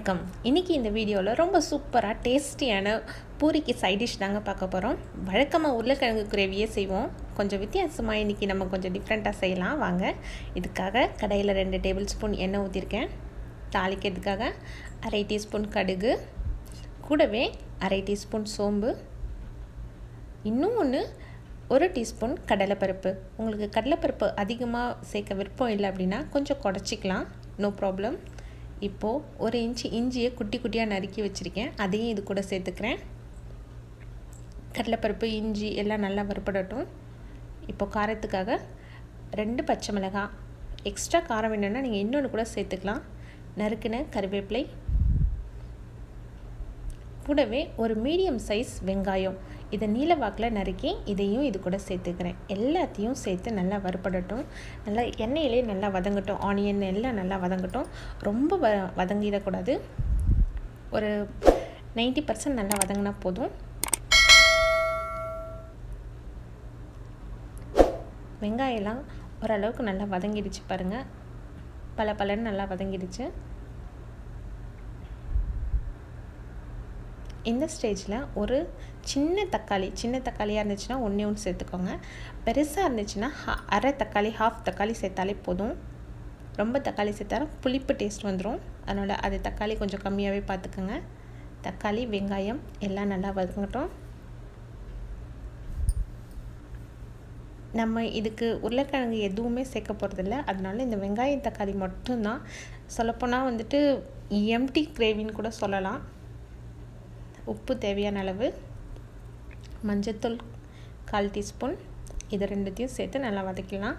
வணக்கம். இன்றைக்கி இந்த வீடியோவில் ரொம்ப சூப்பராக டேஸ்டியான பூரிக்கு சைட் டிஷ் தாங்க பார்க்க போகிறோம். வழக்கமாக உருளைக்கிழங்கு கிரேவியே செய்வோம். கொஞ்சம் வித்தியாசமாக இன்றைக்கி நம்ம கொஞ்சம் டிஃப்ரெண்ட்டாக செய்யலாம் வாங்க. இதுக்காக கடையில் 2 டேபிள் ஸ்பூன் எண்ணெய் ஊற்றிருக்கேன். தாளிக்கிறதுக்காக 1/2 டீஸ்பூன் கடுகு, கூடவே 1/2 டீஸ்பூன் சோம்பு, இன்னும் 1 டீஸ்பூன் கடலைப்பருப்பு. உங்களுக்கு கடலைப்பருப்பு அதிகமாக சேர்க்க விருப்பம் இல்லை அப்படின்னா கொஞ்சம் குறைச்சிக்கலாம், நோ ப்ராப்ளம். இப்போது 1 இன்ச்சு இஞ்சியை குட்டி குட்டியாக நறுக்கி வச்சுருக்கேன், அதையும் இது கூட சேர்த்துக்கிறேன். கடலைப்பருப்பு இஞ்சி எல்லாம் நல்லா வறுபடட்டும். இப்போது காரத்துக்காக 2 பச்சை மிளகாய், எக்ஸ்ட்ரா காரம் வேணும்னா நீங்கள் இன்னொன்று கூட சேர்த்துக்கலாம். நறுக்கின கருவேப்பிலை, கூடவே ஒரு மீடியம் சைஸ் வெங்காயம், இதை நீல வாக்கில் நறுக்கி இதையும் இது கூட சேர்த்துக்கிறேன். எல்லாத்தையும் சேர்த்து நல்லா வறுபடட்டும். நல்லா எண்ணெயிலே நல்லா வதங்கட்டும். ஆனியன் எல்லாம் நல்லா வதங்கட்டும். ரொம்ப வதங்கிடக்கூடாது. ஒரு 90% நல்லா வதங்கினா போதும். வெங்காயம்லாம் ஓரளவுக்கு நல்லா வதங்கிடுச்சு பாருங்கள். பலன்னு நல்லா வதங்கிடுச்சு. இந்த ஸ்டேஜில் ஒரு சின்ன தக்காளியாக இருந்துச்சுன்னா 1 சேர்த்துக்கோங்க. பெருசாக இருந்துச்சுன்னா அரை தக்காளி, ஹாஃப் தக்காளி சேர்த்தாலே போதும். ரொம்ப தக்காளி சேர்த்தாலும் புளிப்பு டேஸ்ட் வந்துடும். அதனால் அது தக்காளி கொஞ்சம் கம்மியாகவே பார்த்துக்கோங்க. தக்காளி வெங்காயம் எல்லாம் நல்லா வதங்கட்டும். நம்ம இதுக்கு உருளைக்கிழங்கு எதுவுமே சேர்க்க போகிறதில்ல, அதனால இந்த வெங்காயம் தக்காளி மட்டும்தான். சொல்லப்போனால் எம்டி கிரேவின்னு கூட சொல்லலாம். உப்பு தேவையான அளவு, மஞ்சத்தூள் 1/4 டீஸ்பூன், இது 2த்தையும் சேர்த்து நல்லா வதக்கலாம்.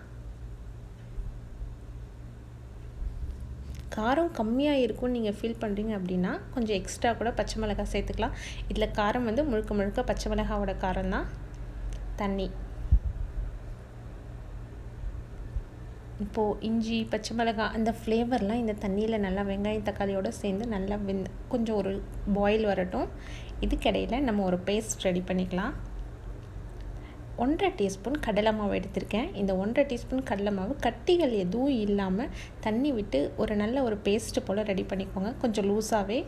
காரம் கம்மியாக இருக்கும்னு நீங்கள் ஃபீல் பண்ணுறீங்க அப்படின்னா கொஞ்சம் எக்ஸ்ட்ரா கூட பச்சை மிளகாய் சேர்த்துக்கலாம். இதில் காரம் முழுக்க பச்சை மிளகாவோட காரம் தான். தண்ணி, இப்போது இஞ்சி பச்சை மிளகாய் அந்த ஃப்ளேவர்லாம் இந்த தண்ணியில் நல்லா வெங்காயம் தக்காளியோடு சேர்ந்து நல்லா கொஞ்சம் ஒரு பாயில் வரட்டும். இதுக்கிடையில் நம்ம ஒரு பேஸ்ட் ரெடி பண்ணிக்கலாம். 1/2 டீஸ்பூன் கடலை மாவு எடுத்திருக்கேன். இந்த 1/2 டீஸ்பூன் கடலை மாவு கட்டிகள் எதுவும் இல்லாமல் தண்ணி விட்டு ஒரு நல்ல ஒரு பேஸ்ட்டு போல் ரெடி பண்ணிக்கோங்க. கொஞ்சம் லூஸாகவே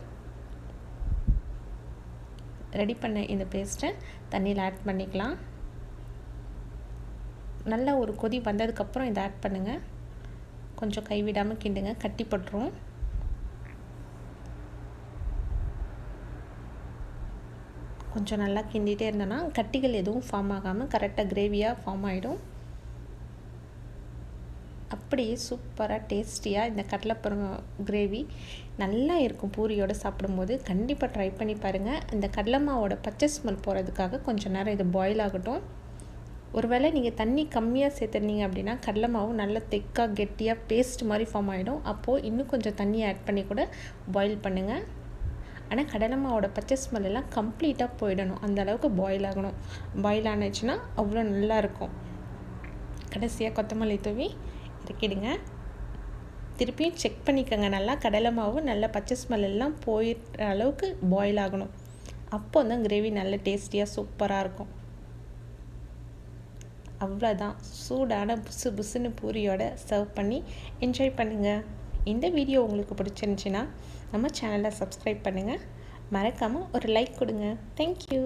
ரெடி பண்ண இந்த பேஸ்ட்டை தண்ணியில் ஆட் பண்ணிக்கலாம். நல்லா ஒரு கொதி வந்ததுக்கப்புறம் இதை ஆட் பண்ணுங்கள். கொஞ்சம் கைவிடாமல் கிண்டுங்க, கட்டி போட்டுரும். கொஞ்சம் நல்லா கிண்டிகிட்டே இருந்தோன்னா கட்டிகள் எதுவும் ஃபார்ம் ஆகாமல் கரெக்டாக கிரேவியாக ஃபார்ம் ஆகிடும். அப்படியே சூப்பராக டேஸ்டியாக இந்த கடலைப்பருப்பு கிரேவி நல்லா இருக்கும். பூரியோடு சாப்பிடும்போது கண்டிப்பாக ட்ரை பண்ணி பாருங்கள். இந்த கடலை மாவோட பச்சை ஸ்மெல் போகிறதுக்காக கொஞ்சம் நேரம் இது பாயில் ஆகட்டும். ஒருவேளை நீங்கள் தண்ணி கம்மியாக சேர்த்துருந்தீங்க அப்படின்னா கடலை மாவு நல்லா திக்காக கெட்டியாக பேஸ்ட் மாதிரி ஃபார்ம் ஆகிடும். அப்போது இன்னும் கொஞ்சம் தண்ணி ஆட் பண்ணி கூட பாயில் பண்ணுங்கள். ஆனால் கடலை மாவோட பச்சை ஸ்மெல் எல்லாம் கம்ப்ளீட்டாக போயிடணும், அந்த அளவுக்கு பாயில் ஆகணும். பாயில் ஆனிச்சுன்னா அவ்வளோ நல்லாயிருக்கும். கடைசியாக கொத்தமல்லி தூவி இறக்கிடுங்க. திருப்பியும் செக் பண்ணிக்கோங்க, நல்லா கடலை மாவு நல்லா பச்சை ஸ்மெல் எல்லாம் போயிடுற அளவுக்கு பாயில் ஆகணும். அப்போ தான் கிரேவி நல்ல டேஸ்டியாக சூப்பராக இருக்கும். அவ்வளோதான், சூடான புசுன்னு பூரியோட சர்வ் பண்ணி என்ஜாய் பண்ணுங்கள். இந்த வீடியோ உங்களுக்கு பிடிச்சிருந்துச்சின்னா நம்ம சேனலை சப்ஸ்கிரைப் பண்ணுங்கள். மறக்காமல் ஒரு லைக் கொடுங்க. தேங்க்யூ.